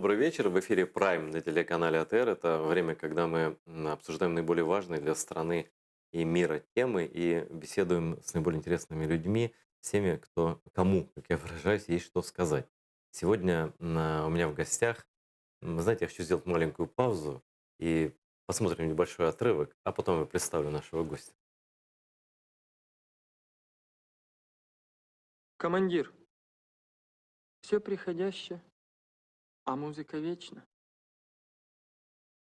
добрый вечер. В эфире Prime на телеканале АТР. Это время, когда мы обсуждаем наиболее важные для страны и мира темы и беседуем с наиболее интересными людьми, с теми, кому, как я выражаюсь, есть что сказать. Сегодня у меня в гостях, знаете, я хочу сделать маленькую паузу и посмотрим небольшой отрывок, а потом я представлю нашего гостя. Командир, все приходящее, а музыка вечна.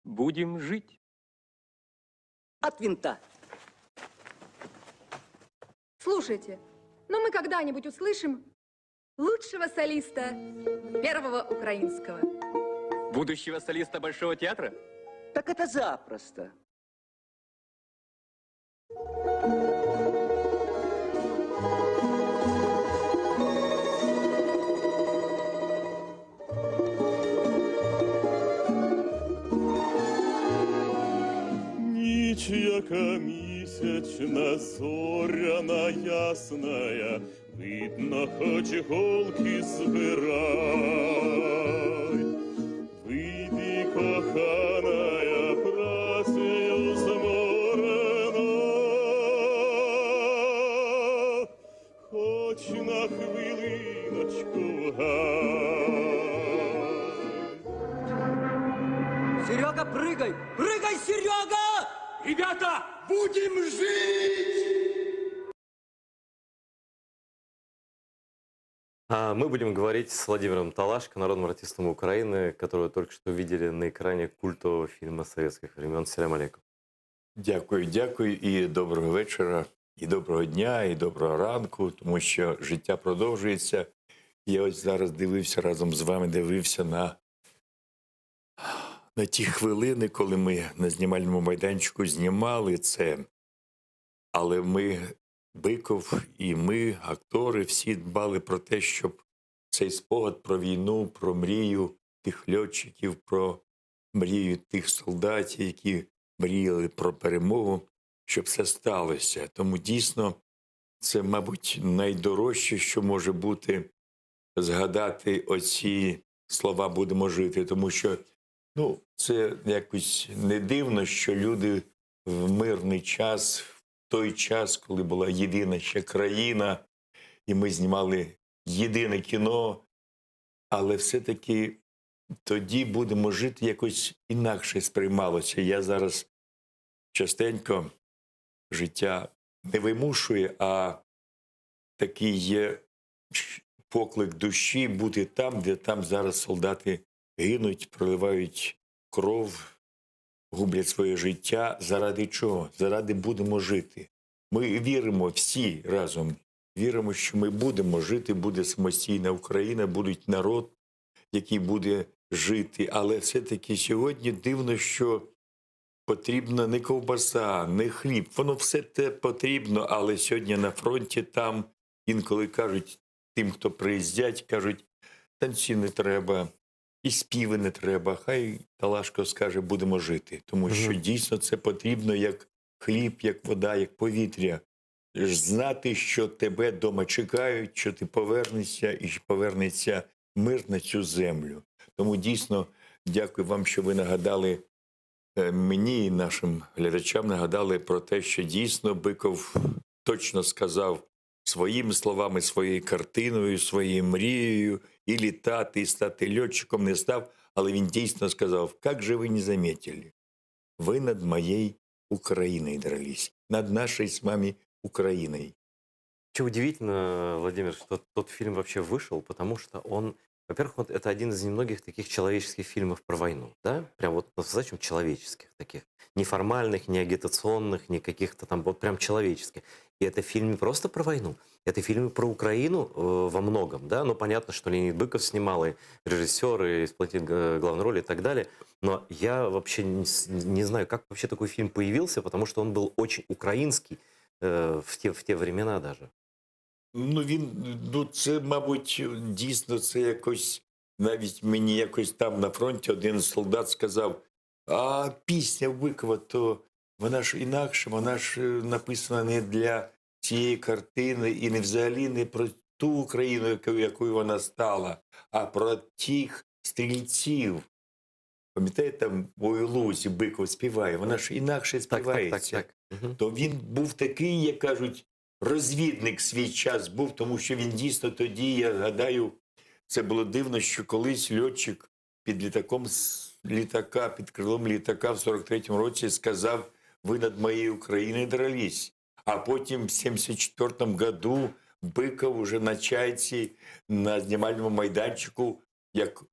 Будем жить. От винта. Слушайте, но мы когда-нибудь услышим лучшего солиста первого украинского. Будущего солиста Большого театра? Так это запросто. Ніч, яка місячна, зоряна ясная, видно, хоч голки збирай. Вийди, коханая, працею зморена, хоч на хвилиночку в гай. Серега, прыгай! Прыгай, Серега! Ребята, будем жить! Мы будем говорить с Владимиром Талашко, народным артистом Украины, которого только что видели на экране культового фильма советских времен «Салям алейкум». Дякую, дякую і доброго вечора, і доброго дня, і доброго ранку, тому що життя продовжується. Я ось зараз дивився разом з вами, дивився на ті хвилини, коли ми на знімальному майданчику знімали це. Але ми, Биков і ми, актори, всі дбали про те, щоб цей спогад про війну, про мрію тих льотчиків, про мрію тих солдатів, які мріяли про перемогу, щоб все сталося. Тому дійсно це, мабуть, найдорожче, що може бути, згадати оці слова «будемо жити». Тому що це якось не дивно, що люди в мирний час, в той час, коли була єдина ще країна, і ми знімали єдине кіно, але все-таки тоді «будемо жити» якось інакше сприймалося. Я зараз частенько життя не вимушує, а такий є поклик душі бути там, де там зараз солдати гинуть, проливають кров, гублять своє життя. Заради чого? Заради «будемо жити». Ми віримо всі разом, віримо, що ми будемо жити, буде самостійна Україна, буде народ, який буде жити. Але все-таки сьогодні дивно, що потрібна не ковбаса, не хліб. Воно все те потрібно, але сьогодні на фронті там інколи кажуть тим, хто приїздять, кажуть, танці не треба, і співи не треба. Хай Талашко скаже, будемо жити. Тому що дійсно це потрібно як хліб, як вода, як повітря. Знати, що тебе вдома чекають, що ти повернешся і що повернеться мир на цю землю. Тому дійсно дякую вам, що ви нагадали мені і нашим глядачам, нагадали про те, що дійсно Биков точно сказав своїми словами, своєю картиною, своєю мрією, і літати, і стати льотчиком не став, але він дійсно сказав, як же ви не замітили? Ви над моєю Україною дрались, над нашей с вами Украиной. Что удивительно, Владимир, что тот фильм вообще вышел, потому что он, во-первых, вот это один из немногих таких человеческих фильмов про войну, да? Прям вот по-настоящему человеческих таких. Не формальных, не агитационных, не каких-то там, вот прям человеческих. И это фильм не просто про войну, это фильм про Украину во многом, да? Ну, понятно, что Леонид Быков снимал, и режиссер, и исполнитель главной роли и так далее. Но я вообще не знаю, как вообще такой фильм появился, потому что он был очень украинский в те времена даже. Це, мабуть, дійсно, це якось, навіть мені якось там на фронті один солдат сказав, а пісня Бикова, то вона ж інакша, вона ж написана не для цієї картини і не взагалі не про ту Україну, якою вона стала, а про тих стрільців. Пам'ятаєте, там «Ой, Лузі» Биков співає, вона ж інакше Так, так, так, співається. так. Мгм. То він був такий, як кажуть, розвідник свій час був, тому що він дійсно тоді, я гадаю, це було дивно, що колись льотчик під літаком літака, під крилом літака в 43-му році сказав: «Ви над моєю Україною дрались». А потім в 74-му году Биков уже на «Чайці» на знімальному майданчику, як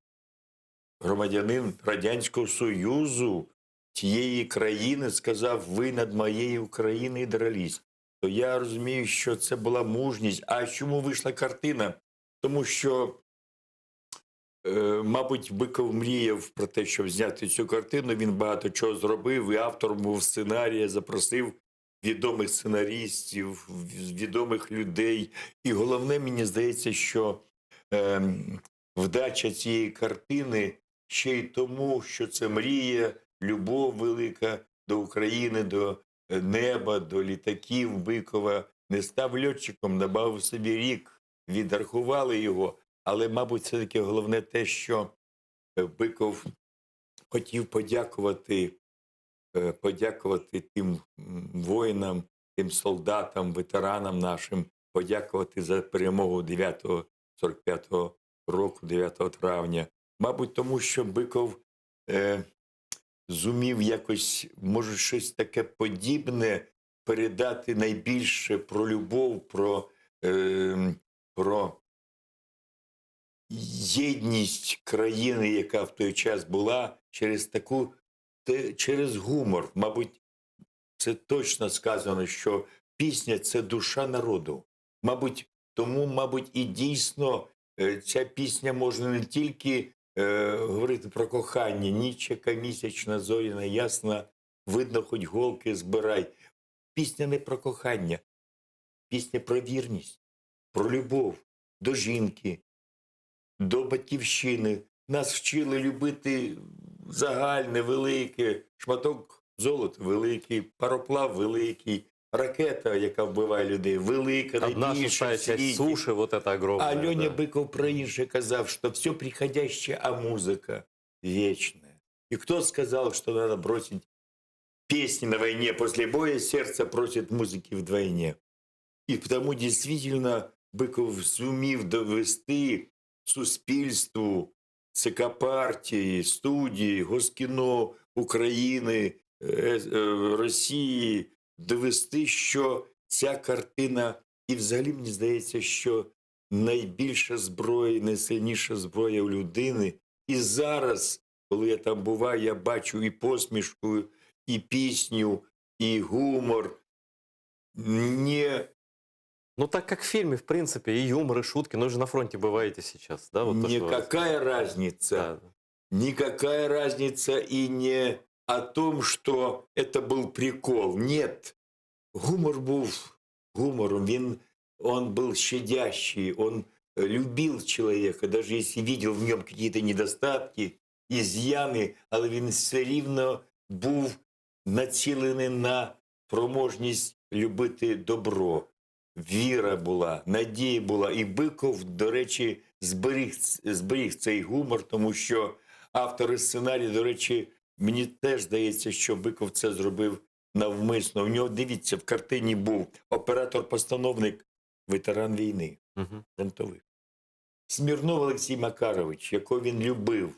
громадянин Радянського Союзу, тієї країни, сказав: «Ви над моєю Україною дрались». То я розумію, що це була мужність. А чому вийшла картина? Тому що, мабуть, Биков мріяв про те, щоб зняти цю картину. Він багато чого зробив, і автором був сценарія, запросив відомих сценарістів, відомих людей. І головне, мені здається, що вдача цієї картини ще й тому, що це мрія, любов велика до України, до неба, до літаків Бикова. Не став льотчиком, набавив собі рік, відрахували його. Але, мабуть, все-таки головне те, що Биков хотів подякувати тим воїнам, тим солдатам, ветеранам нашим, подякувати за перемогу 45-го року, 9 травня. Мабуть, тому що Биков зумів якось, може, щось таке подібне передати найбільше про любов, про єдність країни, яка в той час була, через гумор. Мабуть, це точно сказано, що пісня – це душа народу. Мабуть, тому, і дійсно ця пісня може не тільки говорити про кохання. Ніч, яка місячна, зоряна, ясна, видно, хоч голки збирай. Пісня не про кохання. Пісня про вірність, про любов до жінки, до батьківщини. Нас вчили любити загальне, велике, шматок золота великий, пароплав великий, ракета, яка вбиває людей, велика, Одна найбільша шестая в світі. часть суши, вот это огромное. А Льоня да. Быков про інше казав, что все приходящее, а музыка вечная. И кто сказал, что надо бросить песни на войне после боя, сердце просит музыки вдвойне. И потому действительно Быков зумів довести суспільству, ЦК партії, студії, Госкіно України, Росії, довести, що ця картина, і взагалі мені здається, що найбільша зброя, найсильніша зброя у людини. І зараз, коли я там буваю, я бачу і посмішку, і пісню, і гумор. Не... Ну, так как в фильме, в принципе, и юмор, и шутки. Ну, вы же на фронте бываете сейчас, да? Вот то, что вы Никакая рассказывали. разница. Да. Никакая разница и не о том, что это был прикол. Нет. Гумор был гумором. Он был щадящий, он любил человека, даже если видел в нем какие-то недостатки, изъяни, але він все рівно був націлений на спроможність любити добро. Віра була, надія була. І Биков, до речі, зберіг цей гумор, тому що автори сценарію, до речі, мені теж здається, що Биков це зробив навмисно. У нього, дивіться, в картині був оператор-постановник, ветеран війни, Мгм. фронтових. Смірнов Олексій Макарович, якого він любив,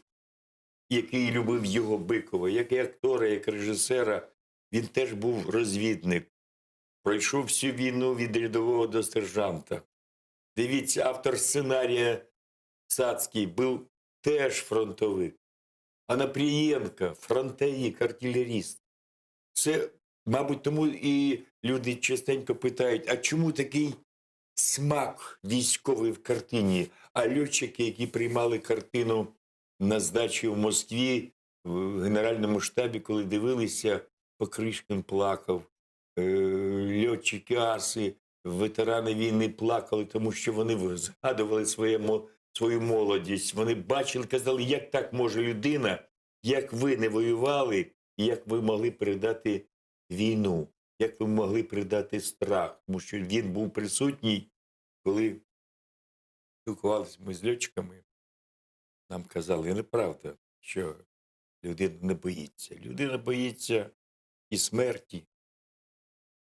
який любив його Бикова, як і актора, як режисера, він теж був розвідник. Пройшов всю війну від рядового до сержанта. Дивіться, автор сценарія Сацький був теж фронтовик. Анапрієнко, фронтовик, артилеріст. Це, мабуть, тому і люди частенько питають, а чому такий смак військовий в картині? А льотчики, які приймали картину на здачі в Москві, в Генеральному штабі, коли дивилися, Покришкін плакав, льотчики аси, ветерани війни плакали, тому що вони згадували свою молодість. Вони бачили, казали, як так може людина, як ви не воювали, і як ви могли передати війну, як ви могли передати страх. Тому що він був присутній, коли спілкувалися ми з льотчиками. нам казали, неправда, що людина не боїться. Людина боїться і смерті,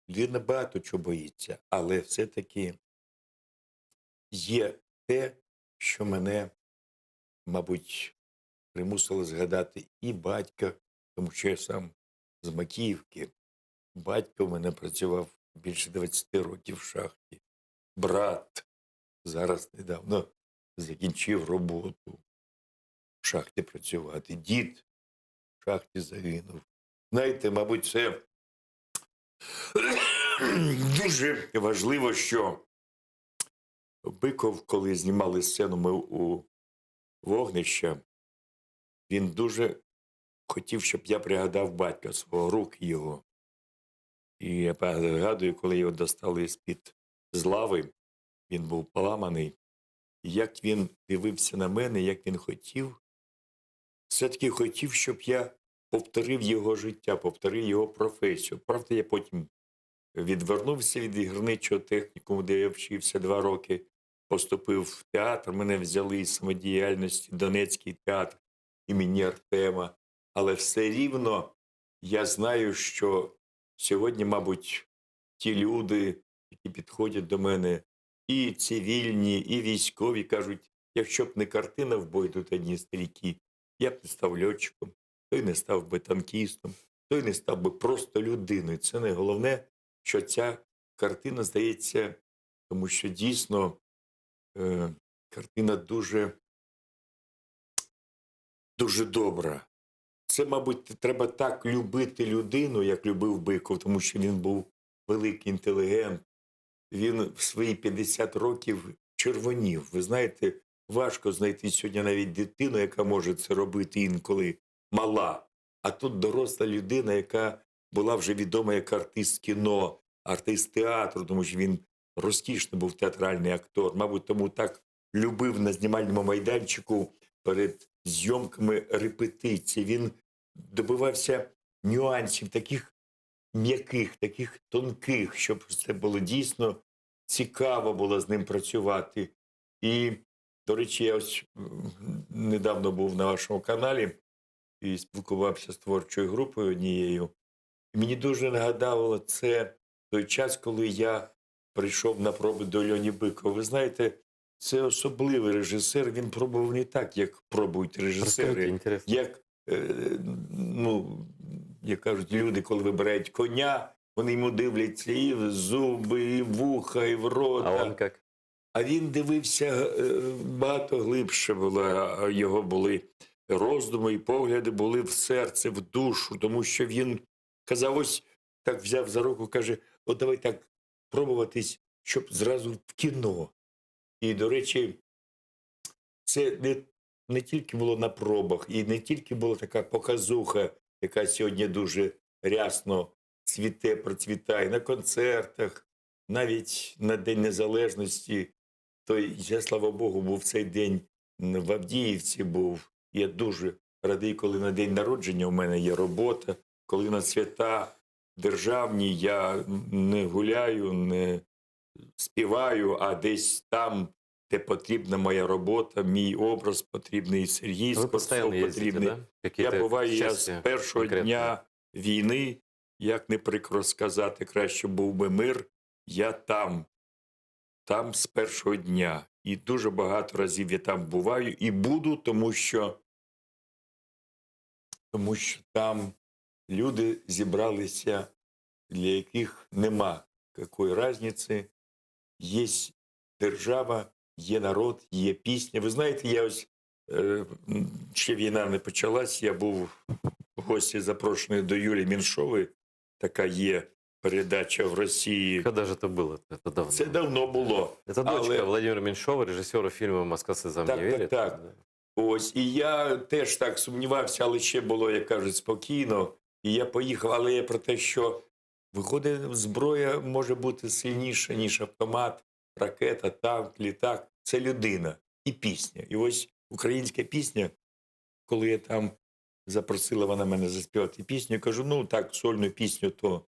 людина багато чого боїться, але все-таки є те, що мене, мабуть, примусило згадати і батька, тому що я сам з Макіївки. Батько в мене працював більше 20 років в шахті. Брат зараз недавно закінчив роботу в шахті працювати. Дід в шахті загинув. Знаєте, мабуть, це дуже важливо, що Биков, коли знімали сцену ми у «Вогнища», він дуже хотів, щоб я пригадав батька свого, руки його. І я пригадую, коли його достали з-під лави, він був поламаний, і як він дивився на мене, як він хотів, все-таки хотів, щоб я повторив його життя, повторив його професію. Правда, я потім відвернувся від гірничого технікуму, де я вчився 2 роки, поступив в театр, мене взяли із самодіяльності Донецький театр імені Артема. Але все рівно я знаю, що сьогодні, мабуть, ті люди, які підходять до мене, і цивільні, і військові, кажуть, якщо б не картина «В бой йдуть одні стрільки», я б не став льотчиком, той не став би танкістом, той не став би просто людиною. Це не головне, що ця картина, здається, тому що дійсно картина дуже, дуже добра. Це, мабуть, треба так любити людину, як любив Биков, тому що він був великий інтелігент. Він в свої 50 років червонів. Ви знаєте, важко знайти сьогодні навіть дитину, яка може це робити інколи мала. А тут доросла людина, яка була вже відома як артист кіно, артист театру, тому що він розкішний був театральний актор. Мабуть, тому так любив на знімальному майданчику перед зйомками репетиції. Він добивався нюансів таких м'яких, таких тонких, щоб це було дійсно цікаво було з ним працювати. І, до речі, я ось недавно був на вашому каналі і спілкувався з творчою групою однією. І мені дуже нагадало це той час, коли я прийшов на проби до Льоні Бикова. Ви знаєте, це особливий режисер, він пробував не так, як пробують режисери. Інтересно. Як кажуть, люди, коли вибирають коня, вони йому дивляться і в зуби, і в вуха, і в рота. А он как? А він дивився багато глибше, його були роздуми і погляди були в серце, в душу, тому що він казав, ось так взяв за руку, каже, от давай так пробуватись, щоб зразу в кіно. І, до речі, це не тільки було на пробах, і не тільки була така показуха, яка сьогодні дуже рясно цвіте, процвітає на концертах, навіть на День Незалежності. То я, слава Богу, був цей день в Авдіївці був. Я дуже радий, коли на день народження у мене є робота, коли на свята державні я не гуляю, не співаю, а десь там, де потрібна моя робота, мій образ потрібний, Сергій Вы постоянно Скворцов ездите, потрібний. да? Я Какие-то буваю, я з части першого конкретные? дня війни, як не прикро сказати, краще був би мир, я там з першого дня. І дуже багато разів я там буваю і буду, тому що там люди зібралися, для яких нема якої різниці. Є держава, є народ, є пісня. Ви знаєте, я ось, ще війна не почалась, я був в гості запрошений до Юлії Меншової, така є передача в Росії. Когда же это было? Это давно. Це давно було. Это дочка Владимира Меньшова, режиссера фильма «Москва слезам Так, не верит». так. Ось, і я теж так сумнівався, але ще було, як кажуть, спокійно. І я поїхав, але я про те, що виходить, зброя може бути сильніша, ніж автомат, ракета, танк, літак. Це людина і пісня. І ось українська пісня, коли я там запросила вона мене заспівати пісню, я кажу, ну так, сольну пісню то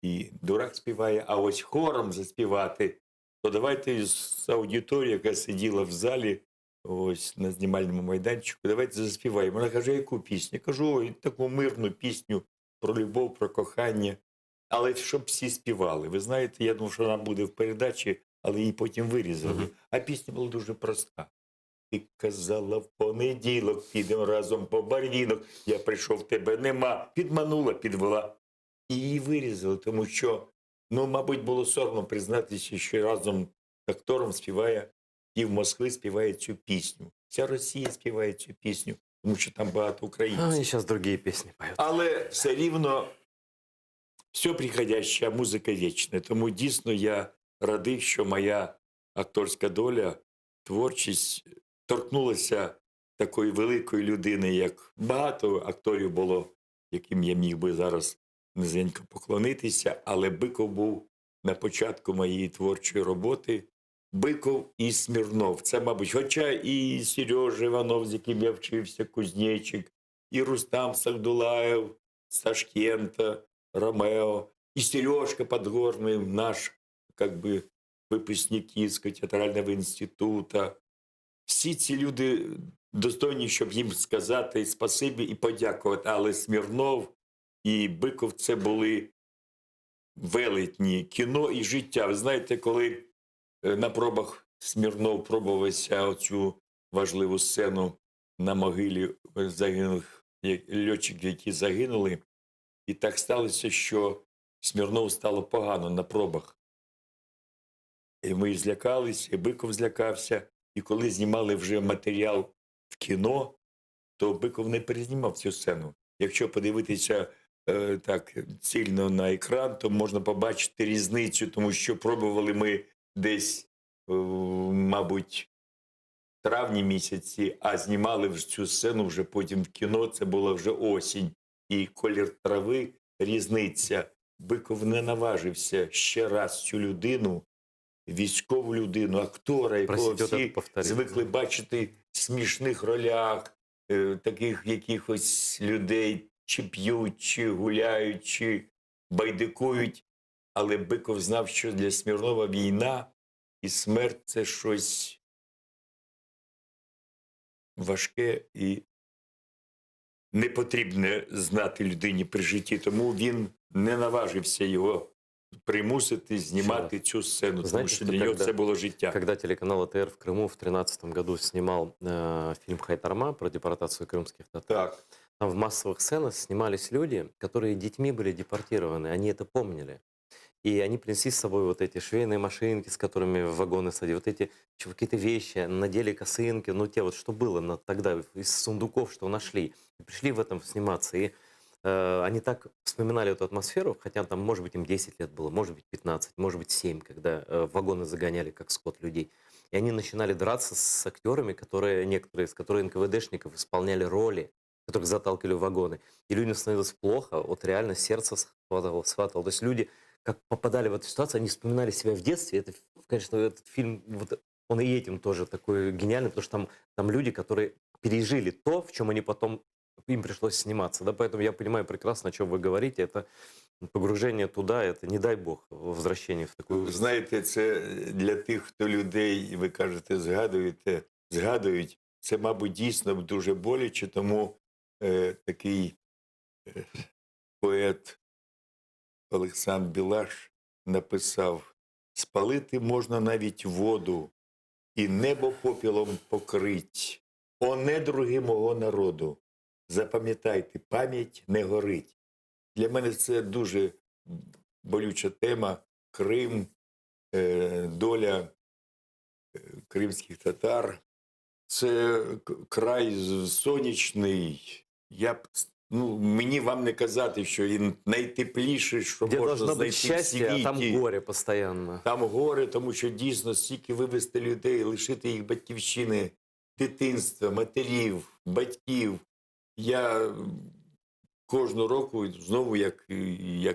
і дурак співає, а ось хором заспівати, то давайте з аудиторії, яка сиділа в залі, ось на знімальному майданчику, давайте заспіваємо. Вона каже, яку пісню? Я кажу, ой, таку мирну пісню про любов, про кохання. Але щоб всі співали. Ви знаєте, я думав, що вона буде в передачі, але її потім вирізали. А пісня була дуже проста. Ти казала в понеділок, підемо разом по барвінок, я прийшов, тебе нема. Підманула, підвела. І її вирізали, тому що, ну, мабуть, було соромно признатися, що разом з актором співає, і в Москві співає цю пісню. Вся Росія співає цю пісню, тому що там багато українців. Они сейчас другие песни поют. Але все рівно все приходяще, а музика вічна. Тому дійсно я радий, що моя акторська доля, творчість торкнулася такої великої людини, як багато акторів було, яким я міг би зараз низенько поклонитися, але Биков був на початку моєї творчої роботи. Биков і Смірнов. Це, мабуть, хоча і Сережа Іванов, з яким я вчився, Кузнечик, і Рустам Сагдулаєв, Сашкента, Ромео, і Сережка Подгорний, наш, как би, випускник Київського театрального інституту. Всі ці люди достойні, щоб їм сказати спасибі і подякувати. Але Смірнов і Биков – це були велетні кіно і життя. Ви знаєте, коли на пробах Смірнов пробувався оцю важливу сцену на могилі загинулих льотчиків, які загинули, і так сталося, що Смірнов стало погано на пробах. І ми злякалися, і Биков злякався. І коли знімали вже матеріал в кіно, то Биков не перезнімав цю сцену. Якщо подивитися так цільно на екран, то можна побачити різницю, тому що пробували ми десь, мабуть, в травні місяці, а знімали вже цю сцену вже потім в кіно, це була вже осінь. І колір трави, різниця. Биков не наважився ще раз цю людину, військову людину, актора, якого всі звикли бачити в смішних ролях, таких якихось людей, чи п'ють, чи гуляють, чи байдикують. Але Биков знав, що для Смірнова війна і смерть – це щось важке і не потрібне знати людині при житті. Тому він не наважився його примусити знімати цю сцену, потому Знаете, что что для него когда- это было життя. Когда телеканал АТР в Крыму в 2013 году снимал фильм «Хайтарма» про депортацию крымских татар, Так, там в массовых сценах снимались люди, которые детьми были депортированы, они это помнили. И они принесли с собой вот эти швейные машинки, с которыми в вагоны садили, вот эти какие-то вещи, надели косынки, ну те вот, что было тогда из сундуков, что нашли. И пришли в этом сниматься. И они так вспоминали эту атмосферу, хотя там, может быть, им 10 лет было, может быть, 15, может быть, 7, когда в вагоны загоняли, как скот, людей. И они начинали драться с актерами, некоторые из которых НКВДшников исполняли роли, которых заталкивали в вагоны. И людям становилось плохо, вот реально сердце схватывало. То есть люди, как попадали в эту ситуацию, они вспоминали себя в детстве. Это, конечно, этот фильм, вот, он и этим тоже такой гениальный, потому что там люди, которые пережили то, в чем они потом, им пришлось сниматься. Да? Поэтому я понимаю прекрасно, о чем вы говорите. Это погружение туда, это, не дай бог, возвращение в такую... знаєте, це для тих, хто людей, ви кажете, згадують, це, мабуть, дійсно дуже боляче, тому такий поет Олександр Білаш написав: «Спалити можна навіть воду, і небо попілом покрить. О, недруги мого народу, запам'ятайте, пам'ять не горить». Для мене це дуже болюча тема. Крим, доля кримських татар. Це край сонячний. Мені вам не казати, що він найтепліший, що Где можна должно быть знайти в счастье, а там світі. горе постоянно. Там горе, тому що дійсно стільки вивезти людей, лишити їх батьківщини, дитинства, матерів, батьків. Я кожного року знову, як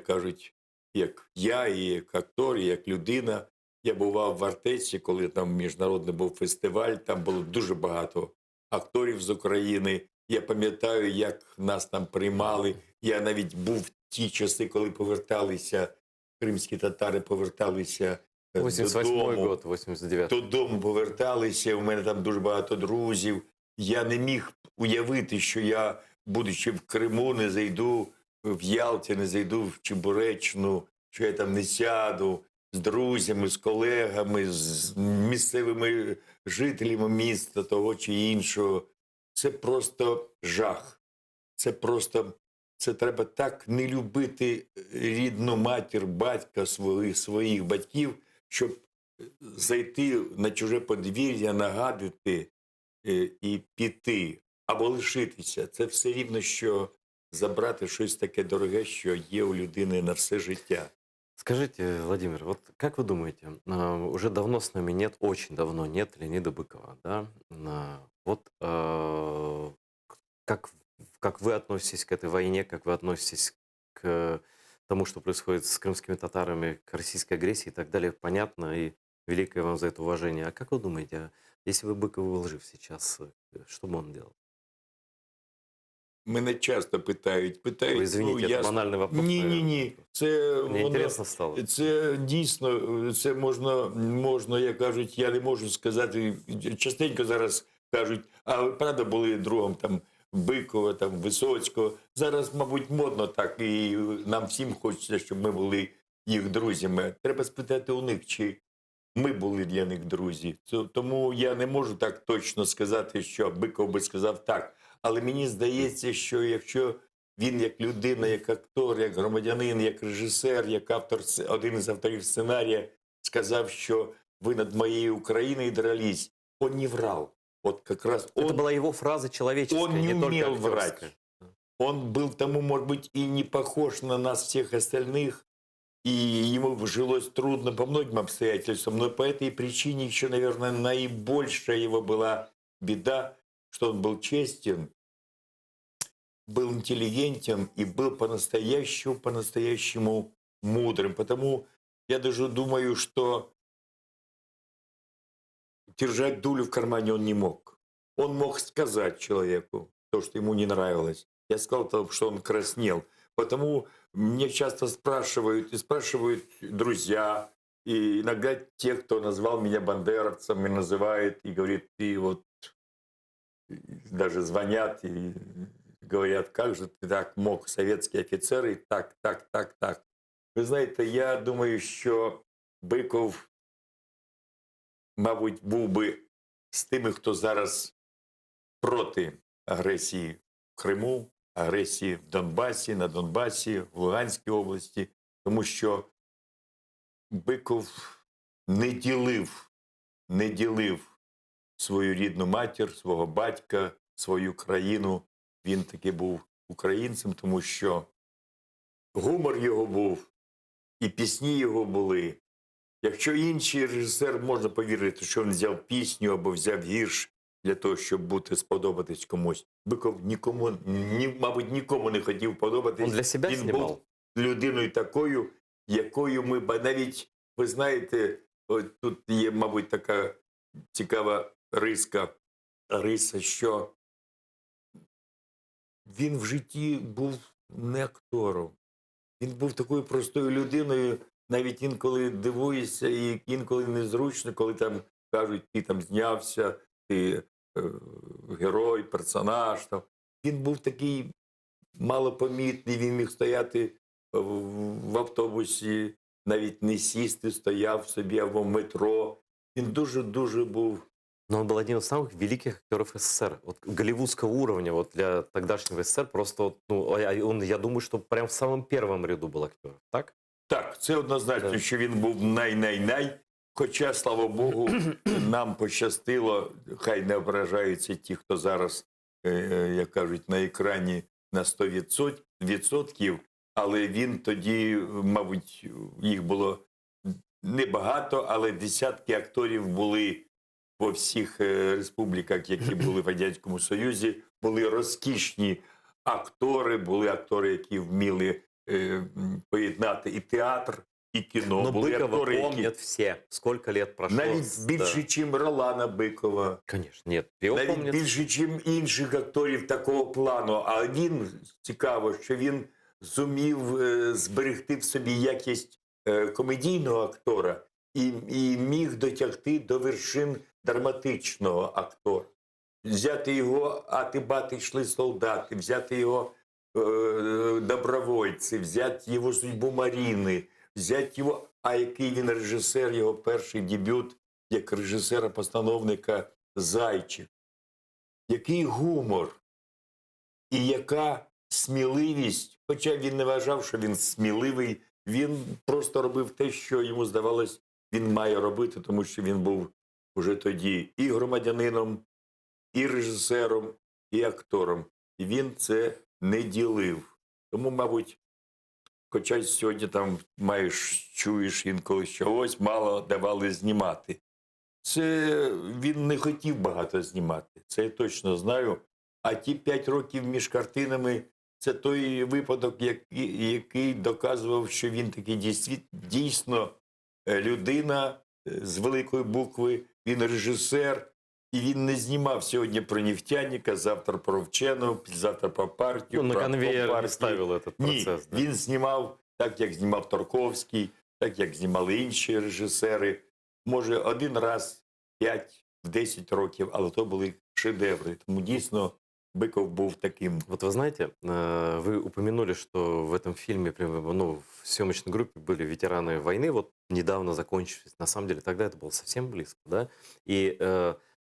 кажуть, як я, і як актор, і як людина, я бував в Артеці, коли там міжнародний був фестиваль, там було дуже багато акторів з України. Я пам'ятаю, як нас там приймали. Я навіть був в ті часи, коли поверталися, кримські татари поверталися 88 додому. год, 89. Додому поверталися, у мене там дуже багато друзів. Я не міг уявити, що я, будучи в Криму, не зайду в Ялті, не зайду в Чебуречну, що я там не сяду з друзями, з колегами, з місцевими жителями міста того чи іншого. Це просто жах. Це просто, це треба так не любити рідну матір, батька, своїх батьків, щоб зайти на чуже подвір'я, нагадити і піти, або лишитися. Це все рівно, що забрати щось таке дороге, що є у людини на все життя. Скажите, Владимир, вот как вы думаете, уже давно с нами нет, очень давно нет Леонида Быкова, да? Вот как вы относитесь к этой войне, как вы относитесь к тому, что происходит с крымскими татарами, к российской агрессии и так далее, понятно, и великое вам за это уважение. А как вы думаете, если бы Быков был жив сейчас, что бы он делал? Мене часто питають. Ой, извините, это банальный вопрос. Ні. Це Мне интересно стало. Це дійсно, це можна, як кажуть, я не можу сказати. Частенько зараз кажуть, а ви правда були другом там Бикова, там Висоцького. Зараз, мабуть, модно так, і нам всім хочеться, щоб ми були їх друзями. Треба спитати у них, чи ми були для них друзі. Тому я не можу так точно сказати, що Биков би сказав так. Але мені здається, що якщо він як людина, як актор, як громадянин, як режисер, як автор, один із авторів сценарія, сказав, що ви над моєю Україною дрались, он не врал. Вот как раз Это была его фраза человеческая, он не только умел актерская. врать. Он был тому, может быть, и не похож на нас всех остальных, и ему жилось трудно по многим обстоятельствам, но по этой причине еще, наверное, наибольшая его была беда, что он был честен, был интеллигентен и был по-настоящему мудрым. Потому я даже думаю, что держать дулю в кармане он не мог. Он мог сказать человеку то, что ему не нравилось. Я сказал, что он краснел. Потому мне часто спрашивают, и спрашивают друзья, и иногда те, кто назвал меня бандеровцем, и называют, и говорит, ты вот даже звонят и говорят, как же ты так мог, советские офицеры, так. Ви знаєте, я думаю, що Биков, мабуть, був би з тими, хто зараз проти агресії в Криму, агресії в Донбасі, на Донбасі, в Луганській області, тому що Биков не ділив свою рідну матір, свого батька, свою країну. Він таки був українцем, тому що гумор його був, і пісні його були. Якщо інший режисер, можна повірити, що він взяв пісню або взяв вірш для того, щоб сподобатись комусь. Биков мабуть, нікому не хотів подобатись. Он для себя Він снимал? був людиною такою, якою ми навіть, ви знаєте, тут є, мабуть, така цікава риса, що він в житті був не актором. Він був такою простою людиною, навіть інколи дивуєшся і інколи незручно, коли там кажуть, ти там знявся, ти герой, персонаж. Там. Він був такий малопомітний, він міг стояти в автобусі, навіть не сісти, стояв собі або в метро. Він дуже-дуже був. Но он был одним из самых великих актеров СССР. Вот голливудского уровня вот для тогдашнего СССР. Просто, вот, ну, он, я думаю, что прям в самом первом ряду был актер. Так? Так, це однозначно, Так. що він був най-най-най. Хоча, слава Богу, нам пощастило, хай не ображаються ті, хто зараз, як кажуть, на екрані на 100%, але він тоді, мабуть, їх було небагато, але десятки акторів були по всіх республіках, які були в Радянському Союзі, були розкішні актори, були актори, які вміли поєднати і театр, і кіно. Но Були Быкова актори, помнят все. Сколько лет прошло. навіть більше, ніж Ролана Бикова. Конечно, нет. Его Навіть помнят. більше, ніж інших акторів такого плану. А він, цікаво, що він зумів зберегти в собі якість комедійного актора і міг дотягти до вершин драматичного актора. Взяти його «Ати-бати йшли солдати», взяти його «Добровольці», взяти його «Судьбу Маріни», взяти його, а який він режисер, його перший дебют як режисера-постановника «Зайчик». Який гумор і яка сміливість, хоча він не вважав, що він сміливий, він просто робив те, що йому здавалось, він має робити, тому що він був уже тоді і громадянином, і режисером, і актором. І він це не ділив. Тому, мабуть, хоча сьогодні там чуєш інколи, що ось мало давали знімати. Це він не хотів багато знімати, це я точно знаю. А ті 5 років між картинами – це той випадок, який доказував, що він такий дійсно людина з великої букви, він режисер, і він не знімав сьогодні про нефтяника, завтра про вченого, завтра про партію. Ну, на про конвейер не компартію. ставил этот процесс. Ні, він знімав так, як знімав Тарковський, так, як знімали інші режисери. Може, один раз 5-10 років, але то були шедеври. Тому дійсно Быков був таким. Вот вы знаете, вы упомянули, что в этом фильме, ну, в съемочной группе были ветераны войны, вот недавно закончившись. На самом деле, тогда это было совсем близко, да? И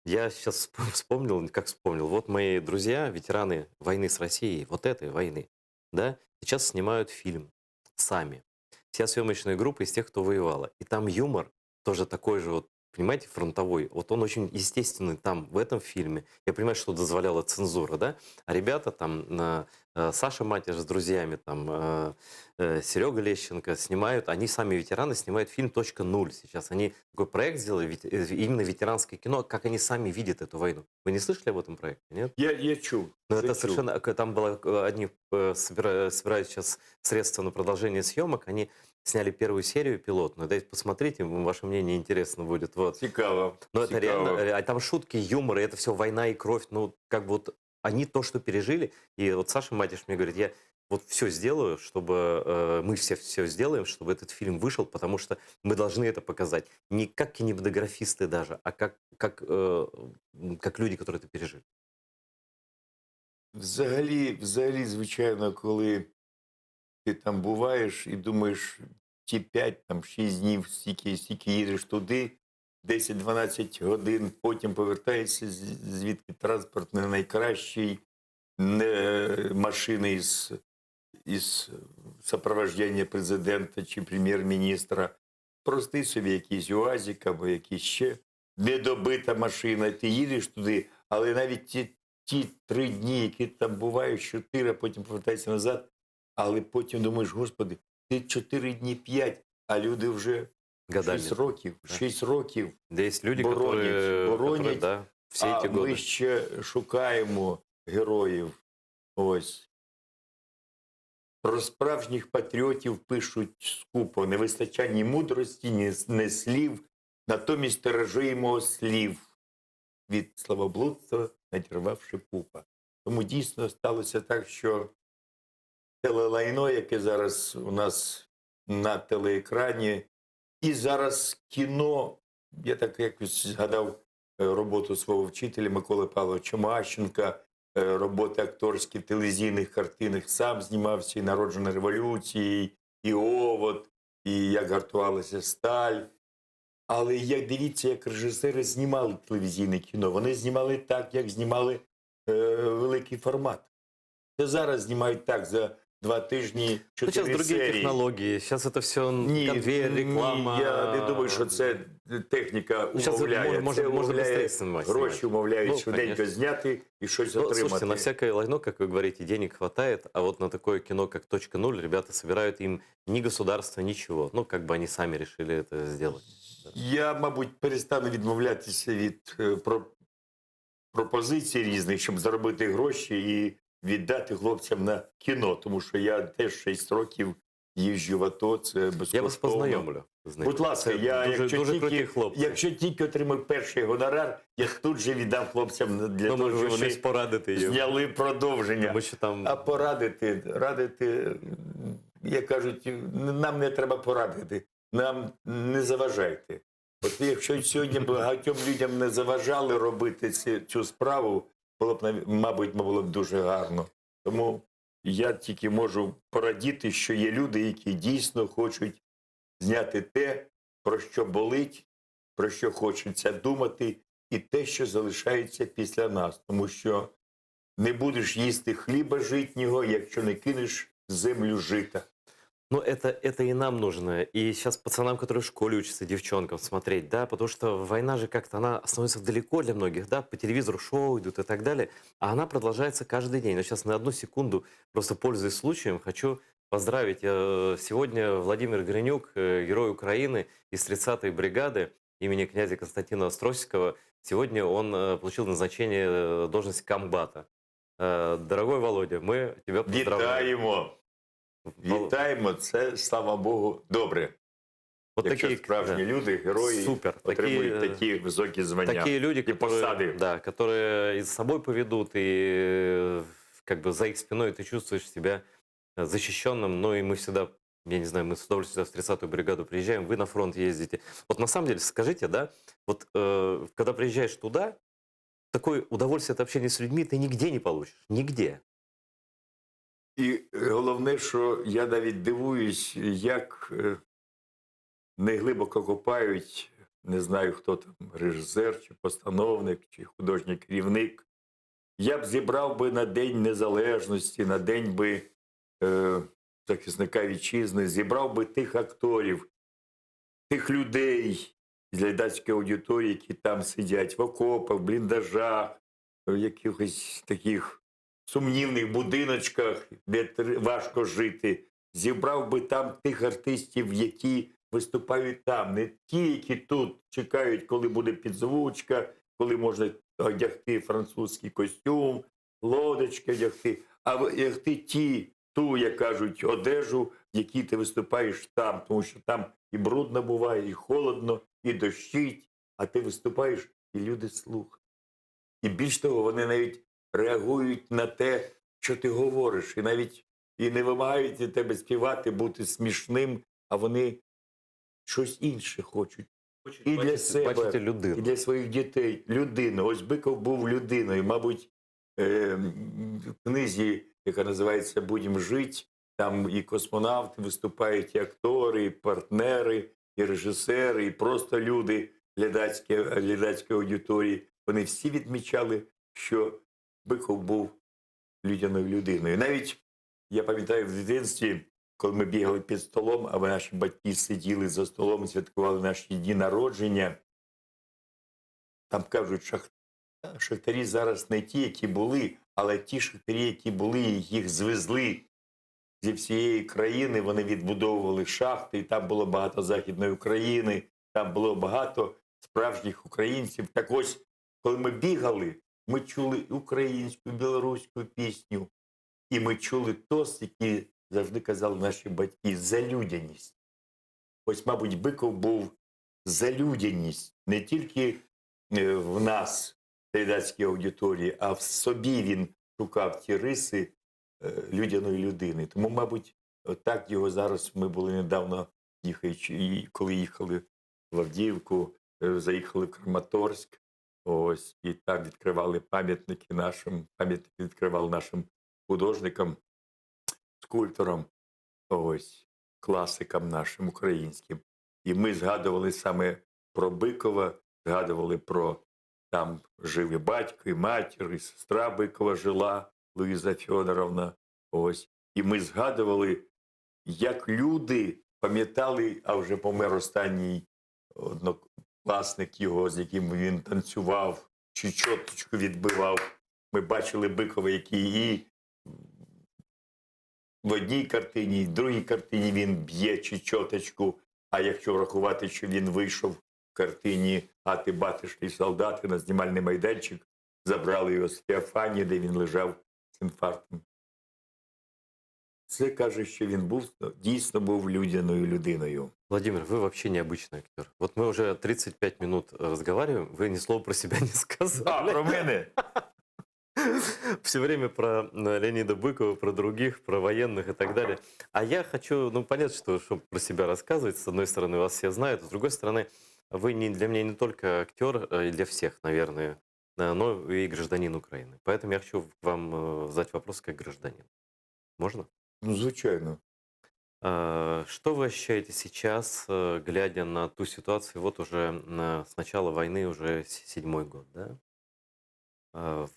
я сейчас вспомнил, как вспомнил, вот мои друзья, ветераны войны с Россией, вот этой войны, да, сейчас снимают фильм сами. Вся съемочная группа из тех, кто воевала. И там юмор тоже такой же вот, понимаете, фронтовой. Вот он очень естественный там, в этом фильме. Я понимаю, что дозволяла цензура, да? А ребята там, Саша Матиш с друзьями, там, Серега Лещенко снимают, они сами ветераны, снимают фильм «Точка нуль» сейчас. Они такой проект сделали, именно ветеранское кино, как они сами видят эту войну. Вы не слышали об этом проекте, нет? Я чув. Но це это чув. совершенно... Там было... Они собирают сейчас средства на продолжение съемок, они сняли первую серию пилотную. Дайте посмотрите, ваше мнение интересно будет. Вот. Цікаво. Но это цікаво. реально... А там шутки, юмор, и это все война и кровь. Ну, как бы вот они то, что пережили. И вот Саша Матиш мне говорит, я вот все сделаю, чтобы... мы все сделаем, чтобы этот фильм вышел, потому что мы должны это показать. Не как кинематографисты даже, а как люди, которые это пережили. Взагалі, звичайно, коли ти там буваєш і думаєш, ті 5-6 днів, стільки їдеш туди, 10-12 годин, потім повертаєшся, звідки транспорт не найкращий, не машини із супроводження президента чи прем'єр-міністра. Прости собі якийсь УАЗик або якийсь ще недобита машина, ти їдеш туди, але навіть ті 3 дні, які там бувають, 4, а потім повертаєшся назад, але потім думаєш, господи, ти 4 дні 5, а люди вже 6 років, Да. 6 років. Да, есть люди, Боронять, которые, да, все эти А ми годы. ще шукаємо героїв. Ось. Про справжніх патріотів пишуть скупо. Не вистачає ні мудрості, ні слів. Натомість тиражуємо слів. Від словоблудства надірвавши пупа. Тому дійсно сталося так, що телелайно, яке зараз у нас на телеекрані, і зараз кіно, я так якось згадав роботу свого вчителя Миколи Павловича Мащенка, роботи акторські в телевізійних картинах, сам знімався і «Народжена революцією», і «Овод», і «Як гартувалася сталь». Але як дивіться, як режисери знімали телевізійне кіно. Вони знімали так, як знімали великий формат. Це зараз знімають так, за 2 тижні 4 Сейчас другие серії. технологии, сейчас это все конвейер, реклама. Ні, я не думаю, що це техніка Сейчас умовляє. можно Це умовляє, быстрее снимать. гроші умовляють Ну, швиденько конечно. зняти і щось Ну, отримати. слушайте, на всякое лайно, как вы говорите, денег хватает, а вот на такое кино, как «Точка нуль», ребята собирают им ни государство, ничего. Ну, как бы они сами решили это сделать. Я, мабуть, перестану відмовлятися від пропозицій різних, щоб заробити гроші і віддати хлопцям на кіно. Тому що я теж 6 років їжджу в АТО, це безкоштовно. Я вас познайомлю. Будь ласка, я, дуже круті хлопці. якщо тільки отримаю перший гонорар, я тут же віддам хлопцям для Ну, того, може, щоб вони вони ж порадити їм. зняли продовження. Тому що там... А радити, як кажуть, нам не треба порадити. нам не заважайте. От якщо сьогодні багатьом людям не заважали робити цю справу, було б, мабуть, було б дуже гарно. Тому я тільки можу порадіти, що є люди, які дійсно хочуть зняти те, про що болить, про що хочеться думати, і те, що залишається після нас. Тому що не будеш їсти хліба житнього, якщо не кинеш в землю жита. Ну, это и нам нужно. И сейчас пацанам, которые в школе учатся, девчонкам смотреть, да, потому что война же как-то, она становится далеко для многих, да, по телевизору шоу идут и так далее, а она продолжается каждый день. Но сейчас на одну секунду, просто пользуясь случаем, хочу поздравить. Сегодня Владимир Гринюк, герой Украины из 30-й бригады имени князя Константина Остросикова, сегодня он получил назначение должности комбата. Дорогой Володя, мы тебя поздравляем. Вітаємо! Вітаємо, це, слава Богу, добре. Вот Якщо такие, справжні люди, герої, супер. отримують такі високі звання. Такие люди, и которые, посады. да, которые и за собой поведут, и как бы за их спиной ты чувствуешь себя защищенным. Ну и мы всегда, я не знаю, мы с удовольствием в 30-ю бригаду приезжаем, вы на фронт ездите. Вот на самом деле, скажите, да, вот когда приезжаешь туда, такое удовольствие от общения с людьми ты нигде не получишь. Нигде. І головне, що я навіть дивуюсь, як не глибоко копають, не знаю, хто там, режисер, чи постановник, чи художній керівник. Я б зібрав би на День Незалежності, на День би захисника вітчизни, зібрав би тих акторів, тих людей з глядацької аудиторії, які там сидять в окопах, в бліндажах, в якихось таких сумнівних будиночках, де важко жити. Зібрав би там тих артистів, які виступають там. Не ті, які тут чекають, коли буде підзвучка, коли можна одягти французький костюм, лодочки одягти, а одягти ту, як кажуть, одежу, в якій ти виступаєш там. Тому що там і брудно буває, і холодно, і дощить, а ти виступаєш, і люди слухають. І більш того, вони навіть реагують на те, що ти говориш, і навіть і не вимагають від тебе співати, бути смішним, а вони щось інше хочуть. І для себе, і для своїх дітей. Людину. Ось Биков був людиною. Мабуть, в книзі, яка називається «Будем жить», там і космонавти виступають, і актори, і партнери, і режисери, і просто люди глядацької аудиторії. Вони всі відмічали, що Биков був людяною людиною. Навіть, я пам'ятаю, в дитинстві, коли ми бігали під столом, а наші батьки сиділи за столом і святкували наші дні народження, там кажуть, шахтарі зараз не ті, які були, але ті шахтарі, які були, їх звезли зі всієї країни, вони відбудовували шахти, і там було багато Західної України, там було багато справжніх українців. Так ось, коли ми бігали, ми чули українську, білоруську пісню, і ми чули тост, який завжди казали наші батьки, за людяність. Ось, мабуть, Биков був за людяність. Не тільки в нас, в глядацькій аудиторії, а в собі він шукав ті риси людяної людини. Тому, мабуть, так його зараз, ми були недавно, коли їхали в Авдіївку, заїхали в Краматорськ, ось, і там відкривали пам'ятники відкривали нашим художникам, скульпторам, ось, класикам нашим українським. І ми згадували саме про Бикова, згадували про, там жив і батько, і матір, і сестра Бикова жила, Луїза Фьодоровна, ось. І ми згадували, як люди пам'ятали, а вже помер останній однокласник його, з яким він танцював, чи чоточку відбивав. Ми бачили Бикова, який і в одній картині, і в другій картині він б'є чи чоточку. А якщо врахувати, що він вийшов в картині «Ати, батюшки, солдати» на знімальний майданчик, забрали його з Феофанії, де він лежав з інфарктом. Це каже, що він дійсно був людяною людиною. Владимир, вы вообще необычный актер. Вот мы уже 35 минут разговариваем, вы ни слова про себя не сказали. А, про мене? все время про Леонида Быкова, про других, про военных и так далее. А я хочу, ну, понятно, что чтобы про себя рассказывать, с одной стороны, вас все знают, с другой стороны, вы не, для меня не только актер, и для всех, наверное, но и гражданин Украины. Поэтому я хочу вам задать вопрос как гражданин. Можно? Ну, звичайно. Что вы ощущаете сейчас, глядя на ту ситуацию, вот уже с начала войны уже седьмой год, да? А,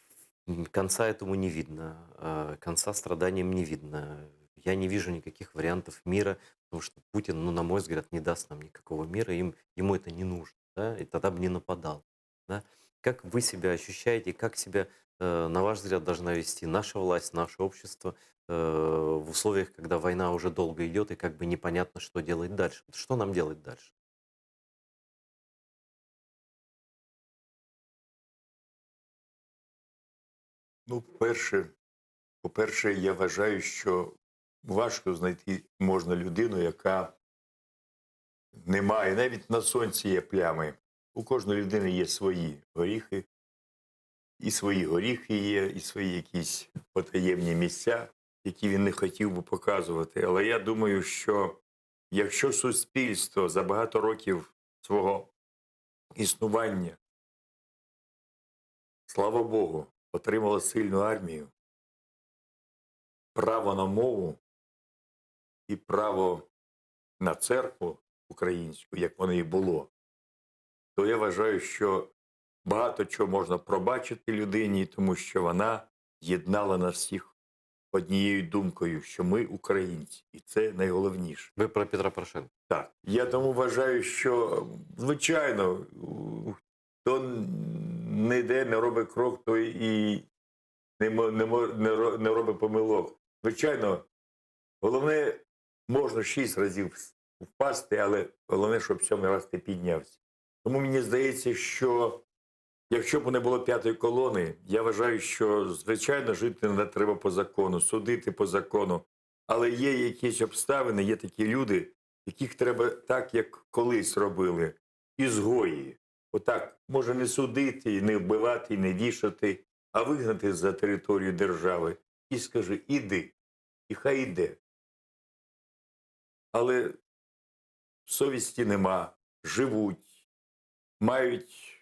Конца этому не видно, конца страданиям не видно. Я не вижу никаких вариантов мира, потому что Путин, ну, на мой взгляд, не даст нам никакого мира, ему это не нужно, да, и тогда бы не нападал. Да? Как вы себя ощущаете, как себя, на ваш взгляд, должна вести наша власть, наше общество в условиях, когда война уже долго идет, и как бы непонятно, что делать дальше? Вот что нам делать дальше? Ну, по-перше, я вважаю, що важко знайти можна людину, яка не має, навіть на сонці є плями. У кожної людини є свої горіхи, і свої горіхи є, і свої якісь потаємні місця, які він не хотів би показувати. Але я думаю, що якщо суспільство за багато років свого існування, слава Богу, отримало сильну армію, право на мову і право на церкву українську, як воно і було, то я вважаю, що багато чого можна пробачити людині, тому що вона єднала нас всіх однією думкою, що ми українці. І це найголовніше. Вы про Петра Порошенка. Так. Я тому вважаю, що, звичайно, хто ніде не робить крок, той і не робить помилок. Звичайно, головне, можна 6 разів впасти, але головне, щоб 7-й раз ти піднявся. Тому мені здається, що якщо б не було 5-ї колони, я вважаю, що, звичайно, жити не треба по закону, судити по закону. Але є якісь обставини, є такі люди, яких треба так, як колись робили, ізгої. Отак, може не судити, не вбивати, не вішати, а вигнати за територію держави. І скажи, іди, і хай іде. Але совісті нема, живуть, мають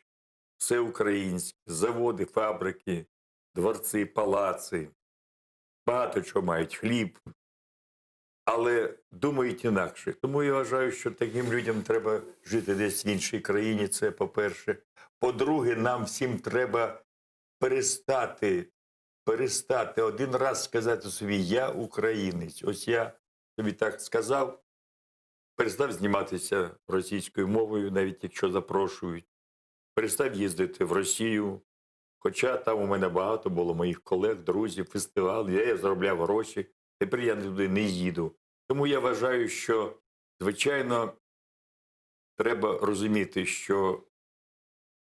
все українське, заводи, фабрики, дворці, палаци, багато чого мають, хліб, але думають інакше. Тому я вважаю, що таким людям треба жити десь в іншій країні, це по-перше. По-друге, нам всім треба перестати один раз сказати собі, я українець. Ось я тобі так сказав, перестав зніматися російською мовою, навіть якщо запрошують. Перестав їздити в Росію, хоча там у мене багато було моїх колег, друзів, фестивалів, я заробляв гроші, тепер я туди не їду. Тому я вважаю, що, звичайно, треба розуміти, що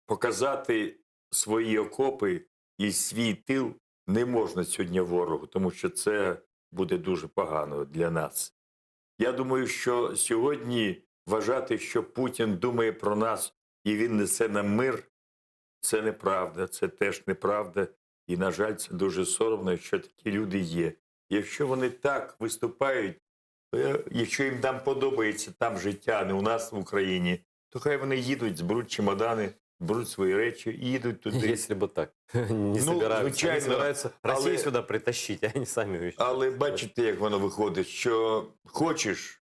показати свої окопи і свій тил не можна сьогодні ворогу, тому що це буде дуже погано для нас. Я думаю, що сьогодні вважати, що Путін думає про нас і він несе нам мир, це неправда, це теж неправда. І, на жаль, це дуже соромно, що такі люди є. Якщо вони так виступають, то якщо їм там подобається там життя, а не у нас в Україні, то хай вони їдуть, зберуть чемодани, беруть свої речі і їдуть туди. Если бы так. Не собираются. звичайно, Они собираются Россию але- сюда притащить, а они сами уезжают. Але бачите, як воно виходить, що хочеш,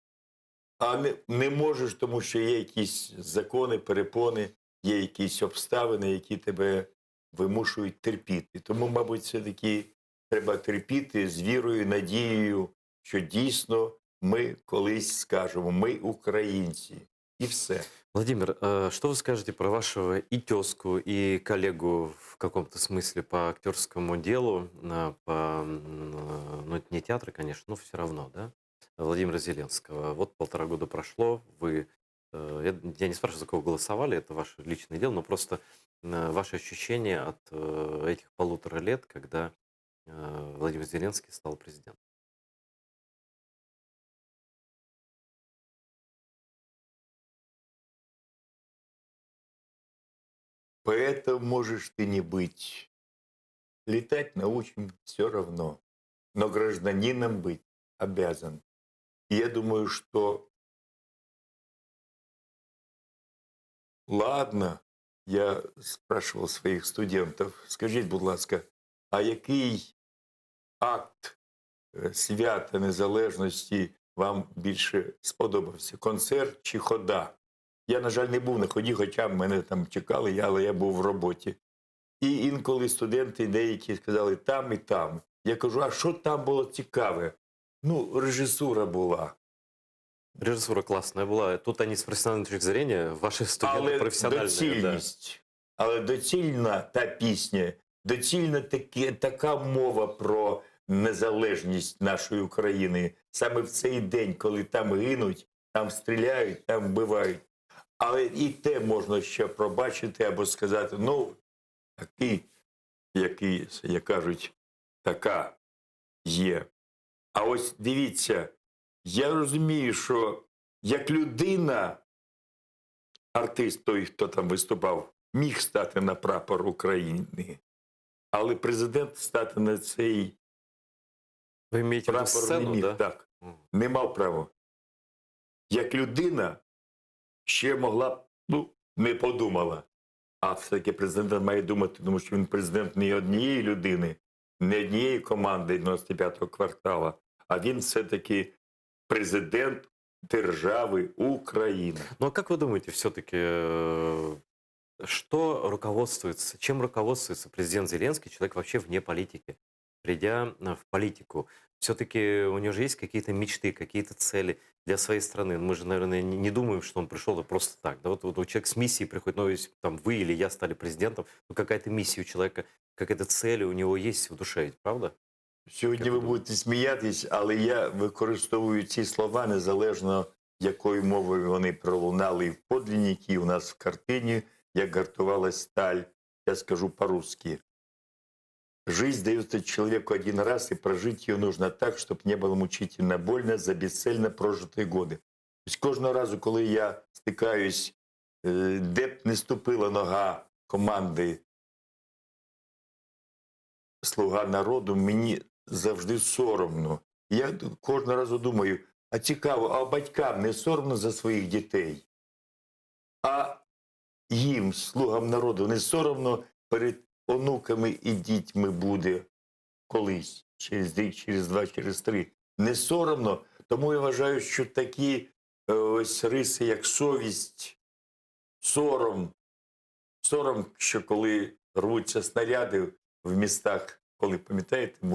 а не можеш, тому що є якісь закони, перепони, є якісь обставини, які тебе вимушують терпіти. Тому, мабуть, все-таки треба терпіти з вірою, надією, що дійсно ми колись скажемо, ми українці. І все. Владимир, что вы скажете про вашего и тезку, и коллегу в каком-то смысле по актерскому делу, ну, это не театр, конечно, но все равно, да? Владимира Зеленского. Вот 1,5 года прошло, вы, я не спрашиваю, за кого голосовали, это ваше личное дело, но просто ваши ощущения от этих 1,5 лет, когда Владимир Зеленский стал президентом. Поэтому можешь ты не быть летать научим все равно. Но гражданином быть обязан. И я думаю, что ладно, я спрашивав своїх студентів, скажіть, будь ласка, а який акт свята Незалежності вам більше сподобався? Концерт чи хода? Я, на жаль, не був на ході, хоча мене там чекали, але я був в роботі. І інколи студенти деякі сказали там і там. Я кажу, а що там було цікаве? Ну, режисура була. Режиссура классная была. Тут они с профессиональной точки зрения, ваши студенты Але профессиональные. Да. доцільність, але доцільна та пісня, доцільна така мова про незалежність нашої України саме в цей день, коли там гинуть, там стріляють, там вбивають. Але і те можна ще пробачити або сказати, ну, який, як кажуть, така є. А ось дивіться, я розумію, що як людина, артист той, хто там виступав, міг стати на прапор України, але президент стати на цей Вы имеете в виду прапор не сцену, міг. да? Так, Мгм. не мав права. Як людина ще могла б, ну, не подумала. А все-таки президент має думати, тому що він президент не однієї людини, не однієї команди 95-го квартала, а він все-таки президент держави України. Ну а как вы думаете, все-таки, что руководствуется, чем руководствуется президент Зеленский, человек вообще вне политики, придя в политику? Все-таки у него же есть какие-то мечты, какие-то цели для своей страны. Мы же, наверное, не думаем, что он пришел просто так. Да? Вот человек с миссией приходит, ну, если там вы или я стали президентом, ну, какая-то миссия у человека, какая-то цель у него есть в душе, ведь, правда? Сьогодні Як ви ви будете сміятись, але я використовую ці слова незалежно, якою мовою вони пролунали і в подлинникі, і у нас в картині, як гартувалась сталь. Я скажу по-русски. Жизнь дается человеку один раз, и прожить ее нужно так, чтобы не было мучительно больно за бесцельно прожитые годы. Тобто кожного разу, коли я стикаюсь, де б не ступила нога команди «Слуга народу», мені завжди соромно. Я кожного разу думаю, а цікаво, а батькам не соромно за своїх дітей? А їм, слугам народу, не соромно перед онуками і дітьми буде колись, через рік, через два, через три? Не соромно? Тому я вважаю, що такі ось риси, як совість, сором, що коли рвуться снаряди в містах, коли, пам'ятаєте,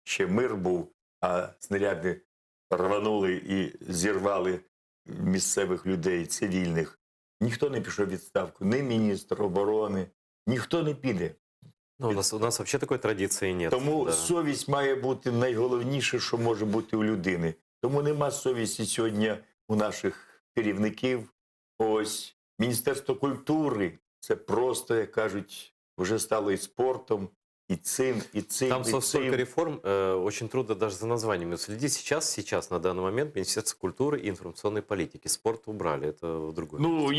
ще мир був, а снаряди рванули і зірвали місцевих людей, цивільних. Ніхто не пішов у відставку, ні міністр оборони, ніхто не піде. Ну, у нас вообще такой традиции нет. Тому да. совість має бути найголовніше, що може бути у людини. Тому нема совісті сьогодні у наших керівників. Ось Міністерство культури – це просто, як кажуть, вже стало і спортом, і цим, і цим, Там і столько цим. реформ, очень трудно даже за названиями следить. Сейчас, на данный момент, Министерство культуры и информационной политики. Спорт убрали, это в другой. Ну,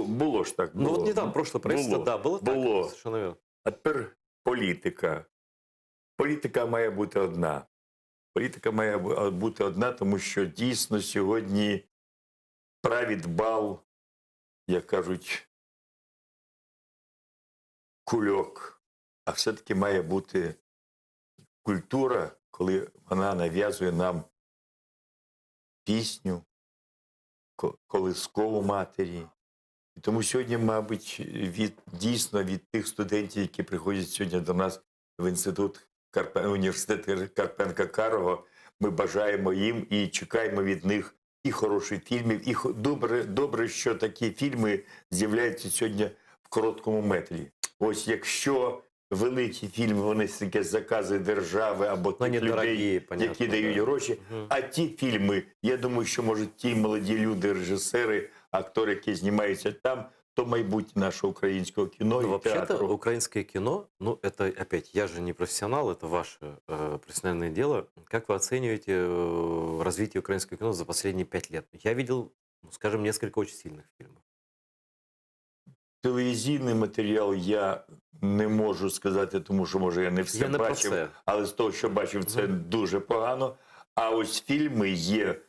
було ж так. Ну Було. вот недавно, прошлое правительство, Було. да, было так, Було. совершенно верно. А тепер політика. Політика має бути одна. Політика має бути одна, тому що дійсно сьогодні править бал, як кажуть, кульок. А все-таки має бути культура, коли вона нав'язує нам пісню, колискову матері. І тому сьогодні, мабуть, дійсно від тих студентів, які приходять сьогодні до нас в університет Карпенка-Карого, ми бажаємо їм і чекаємо від них і хороших фільмів, і добре, що такі фільми з'являються сьогодні в короткому метрі. Ось якщо великі фільми, вони таке закази держави або Ну, тих они людей, дорогие, понятно, які дають да. гроші, Мгм. а ті фільми, я думаю, що, може, ті молоді люди, режисери, актори, які знімаються там, то майбутнє нашого українського кіно Ну, і вообще-то театру. украинское кино, ну это опять, я же не профессионал, это ваше профессиональное дело. Как вы оцениваете развитие украинского кино за последние 5 лет? Я видел, ну, скажем, несколько очень сильных фильмов. телевізійний матеріал я не можу сказати, тому що, може, я не все Я не про бачив, це. але з того, що бачив, це дуже погано. А ось фільми є,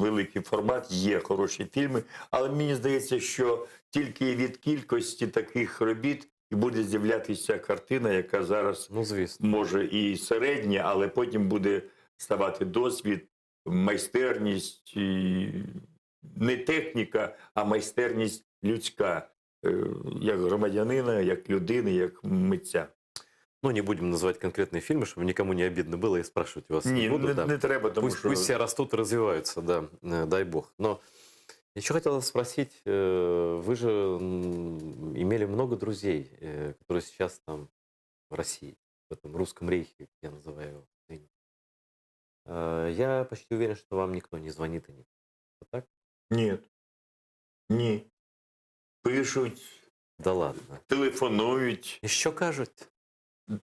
великий формат, є хороші фільми, але мені здається, що тільки від кількості таких робіт і буде з'являтися картина, яка зараз Ну, звісно. може і середня, але потім буде ставати досвід, майстерність, і не техніка, а майстерність людська, як громадянина, як людини, як митця. Ну, не будем называть конкретные фильмы, чтобы никому не обидно было, и спрашивать у вас Ні, не буду. не, да. не треба, тому Пусть, що... пусть все растут и развиваются, да, дай бог. Но еще хотел спросить, вы же имели много друзей, которые сейчас там в России, в этом русском рейхе, как я называю его. ныне. Я почти уверен, что вам никто не звонит и не... Это так? Ні. Ні. Пишуть, Да ладно. телефонують. І що кажуть?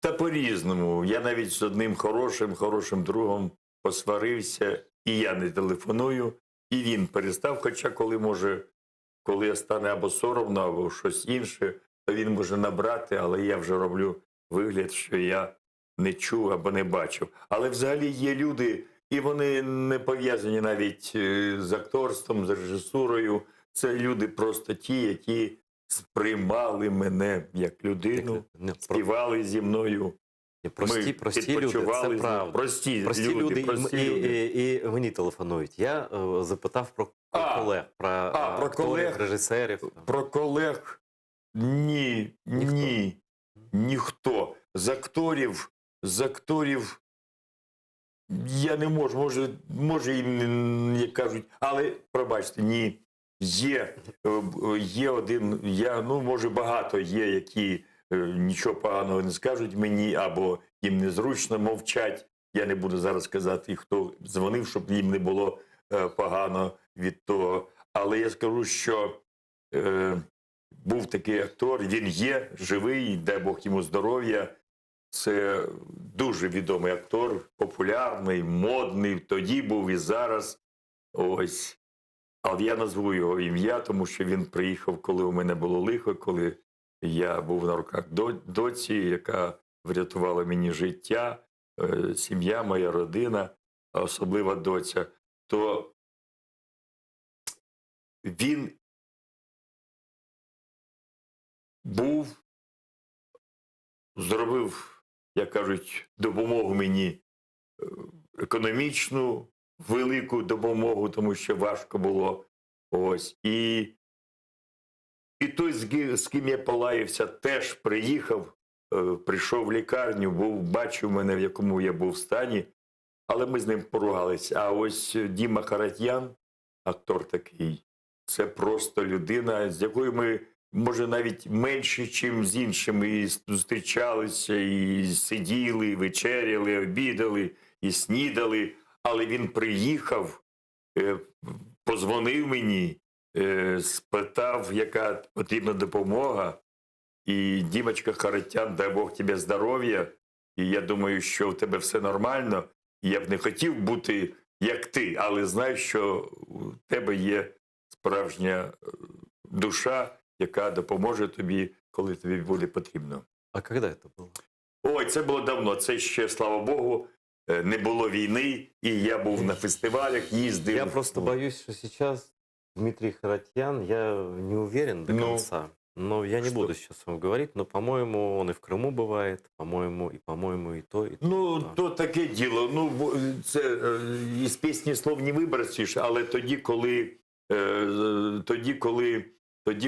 Та по-різному. Я навіть з одним хорошим другом посварився, і я не телефоную, і він перестав. Хоча коли стане або соромно, або щось інше, то він може набрати, але я вже роблю вигляд, що я не чув або не бачив. Але взагалі є люди, і вони не пов'язані навіть з акторством, з режисурою. Це люди просто ті, які сприймали мене як людину, Не, співали зі мною. прості, прості люди, це відпочивали з ним. правда. Прості Люди, прості і, люди. і мені телефонують. Я запитав про колег, про, про акторів, колег. режисерів. там. Про колег ні, Ніхто? ні, ніхто. З акторів я не можу, може і як кажуть, але, пробачте, ні. Є один, може багато є, які нічого поганого не скажуть мені, або їм незручно мовчать. Я не буду зараз казати, хто дзвонив, щоб їм не було погано від того. Але я скажу, що був такий актор, він є живий, дай Бог йому здоров'я. Це дуже відомий актор, популярний, модний, тоді був і зараз. Ось. Але я назву його ім'я, тому що він приїхав, коли у мене було лихо, коли я був на руках доці, яка врятувала мені життя, сім'я, моя родина, а особливо доця. То він зробив, як кажуть, допомогу мені, економічну, велику допомогу, тому що важко було. Ось. І той, з ким я полаявся, теж приїхав, прийшов в лікарню, бачив мене, в якому я був стані, але ми з ним поругалися. А ось Діма Харатьян, актор такий, це просто людина, з якою ми, може, навіть менше, ніж з іншими, і зустрічалися, і сиділи, і вечеряли, обідали, і снідали. Але він приїхав, позвонив мені, спитав, яка потрібна допомога. І Дімочка Харатьян, дай Бог тобі здоров'я. І я думаю, що в тебе все нормально. І я б не хотів бути як ти, але знай, що у тебе є справжня душа, яка допоможе тобі, коли тобі буде потрібно. А коли це було? Ой, це було давно. Це ще, слава Богу, не було війни, і я був на фестивалях, їздив. Я просто боюсь, что сейчас Дмитрий Харатьян, я не уверен до конца. Но я не что? буду сейчас вам говорить, но, по-моему, он и в Крыму бывает, по-моему, и то, и то. Ну, да. то таке діло. Ну, це із пісні слов не вибросиш, але тоді,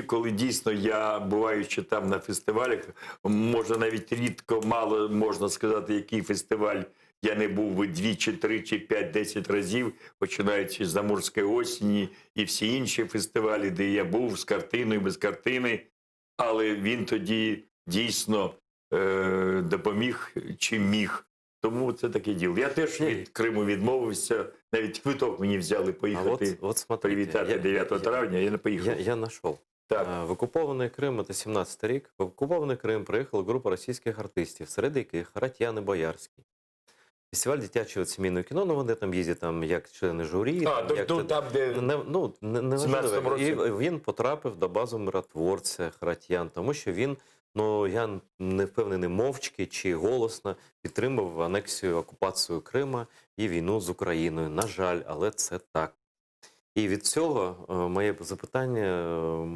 коли дійсно я, буваючи там на фестивалях, може навіть рідко, мало можна сказати, який фестиваль я не був 2, 3, 5, 10 разів, починаючи з «Амурської осені» і всі інші фестивалі, де я був з картиною, без картини. Але він тоді дійсно допоміг, чим міг. Тому це таке діло. Я теж від Криму відмовився, навіть квиток мені взяли поїхати, вот смотрите, привітати 9 травня, я не поїхав. я нашел. Так. В окупований Крим, це 17-й рік, в окупований Крим приїхала група російських артистів, серед яких Харатьян і Боярський. фестиваль дитячого сімейного кіно, ну вони там їздять там як члени журі. як там, де не в 17-му році. І він потрапив до базу миротворця Харатьян, тому що він, ну я не впевнений, мовчки чи голосно підтримав анексію, окупацію Крима і війну з Україною. На жаль, але це так. І від цього моє запитання, у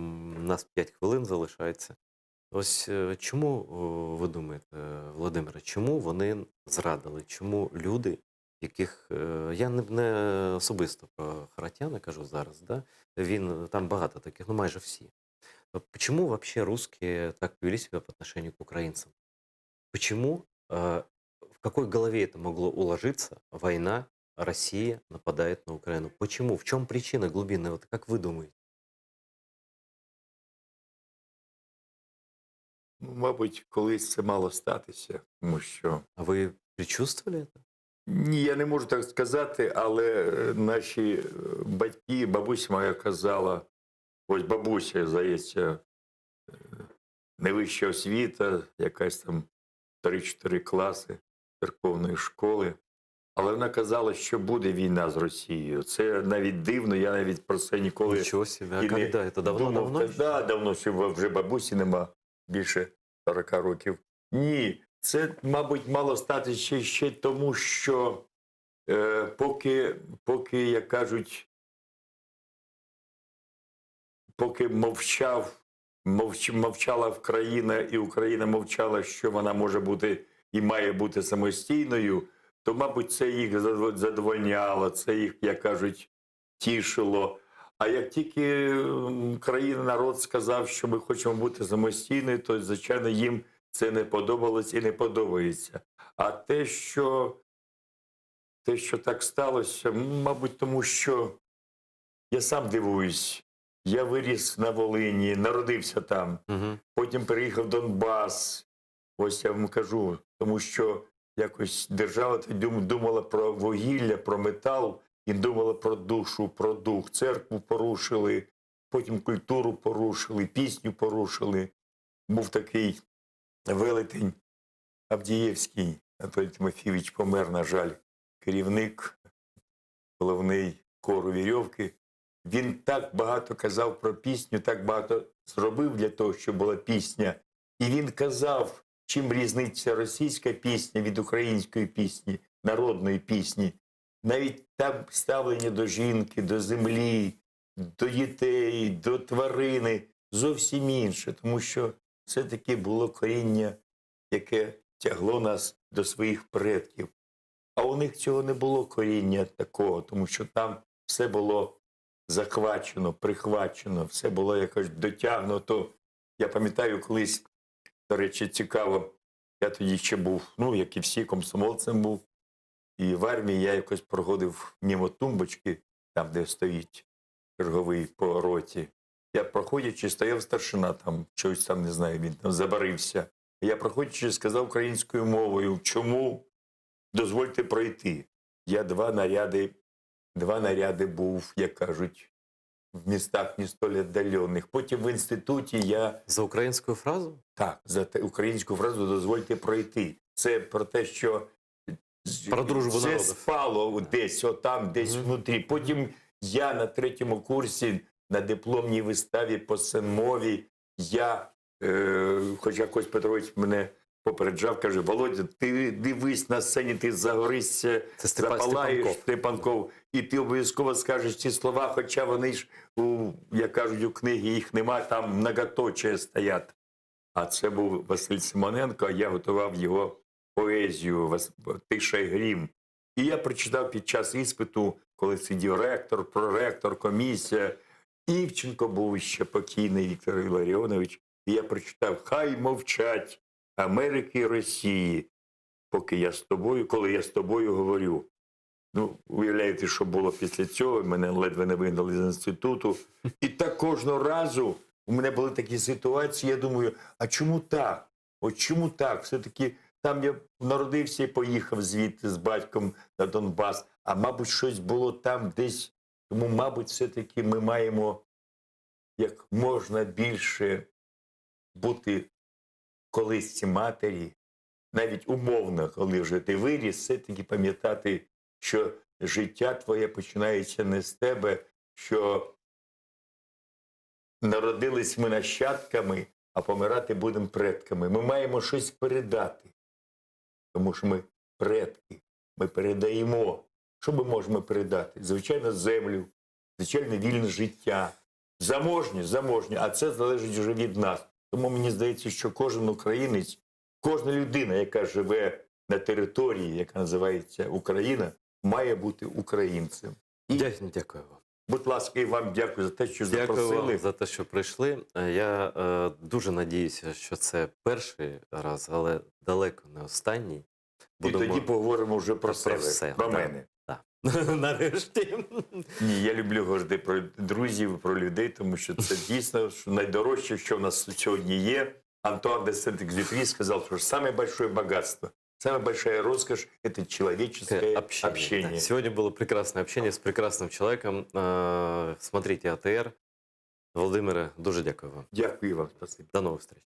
нас 5 хвилин залишається. Ось чому, ви думаєте, Володимире, чому вони зрадили? Чому люди, яких, я не особисто про Харатьяна кажу зараз, да? Він, там багато таких, ну майже всі. Почему вообще русские так повели себя по отношению к украинцам? Почему, в какой голове это могло уложиться? Война, Россия нападает на Украину. Почему? В чем причина глубинная? Вот как вы думаете? Ну, мабуть, колись це мало статися, тому що А вы предчувствовали это? ні, я не можу так сказати, але наші батьки, бабуся моя казала, ось бабуся, здається, невища освіта, якась там 3-4 класи церковної школи. Але вона казала, що буде війна з Росією. Це навіть дивно, я навіть про це ніколи Ничего себе. А і не когда? Это давно-давно? думав. Так, давно, що вже бабусі нема більше 40 років. Ні, це, мабуть, мало статися ще тому, що поки, як кажуть, поки мовчала Україна, і Україна мовчала, що вона може бути і має бути самостійною, то, мабуть, це їх задовольняло, це їх, як кажуть, тішило. А як тільки країна, народ сказав, що ми хочемо бути самостійною, то, звичайно, їм це не подобалось і не подобається. А те, що так сталося, мабуть, тому що я сам дивуюсь. Я виріс на Волині, народився там, Мгм. потім переїхав в Донбас. Ось я вам кажу, тому що якось держава думала про вугілля, про метал, і думала про душу, про дух. Церкву порушили, потім культуру порушили, пісню порушили. Був такий велетень Авдієвський, Анатолій Тимофійович помер, на жаль, керівник, головний хору «Вірьовки». Він так багато казав про пісню, так багато зробив для того, щоб була пісня. І він казав, чим різниця російська пісня від української пісні, народної пісні. Навіть там ставлення до жінки, до землі, до дітей, до тварини зовсім інше. Тому що все-таки було коріння, яке тягло нас до своїх предків. А у них цього не було коріння такого, тому що там все було захвачено, прихвачено, все було якось дотягнуто. Я пам'ятаю колись, до речі, цікаво, я тоді ще був, ну, як і всі, комсомольцем був. І в армії я якось проходив мимо тумбочки, там, де стоїть черговий по роті. Я, проходячи, стояв старшина там, чогось там, не знаю, він там забарився. Я, проходячи, сказав українською мовою, чому дозвольте пройти. Я два наряди був, як кажуть, в містах не столь віддалених. Потім в інституті я... За українську фразу? Так, за українську фразу «дозвольте пройти». Це про те, що Про дружбу це народів. спало десь, отам, десь внутрі. Потім я на 3-му курсі на дипломній виставі по синмові, я, хоча Кость Петрович мене попереджав, каже: Володя, ти дивись на сцені, ти загоришся, Це Степан запалаєш, Степанков. Степанков, і ти обов'язково скажеш ці слова, хоча вони ж, як кажуть, у книгі їх нема, там многоточие стоять. А це був Василь Симоненко, а я готував його поезію «Тиша й грім». І я прочитав під час іспиту, коли сидів ректор, проректор, комісія. Івченко був ще покійний Віктор Іларіонович. І я прочитав: «Хай мовчать Америки і Росії, поки я з тобою, коли я з тобою говорю». Ну, уявляєте, що було після цього, мене ледве не вигнали з інституту. І так кожного разу у мене були такі ситуації, я думаю, а чому так? От чому так? Все-таки там я народився і поїхав звідти з батьком на Донбас, а мабуть щось було там десь. Тому, мабуть, все-таки ми маємо як можна більше бути колисці матері, навіть умовно, коли вже ти виріс, все-таки пам'ятати, що життя твоє починається не з тебе, що народились ми нащадками, а помирати будемо предками. Ми маємо щось передати, тому що ми предки, ми передаємо. Що ми можемо передати? Звичайно, землю, звичайно, вільне життя, заможні, а це залежить вже від нас. Тому мені здається, що кожен українець, кожна людина, яка живе на території, яка називається Україна, має бути українцем. Дякую вам. Будь ласка, і вам дякую за те, що Дякую запросили. вам за те, що прийшли. Я дуже надіюся, що це перший раз, але далеко не останній. І тоді поговоримо вже про себе, все, про да. мене. Нарешті. Ні, я люблю говорити про друзів, про людей, тому що це дійсно що найдорожче, що в нас сьогодні є. Антуан де Сент-Екзюпері сказав, що самое большое богатство, самая большая роскошь – это человеческое общение. Да. Сегодня было прекрасное общение с прекрасным человеком. Смотрите АТР. Володимире, дуже дякую вам. Дякую вам, спасибо. До новых встреч.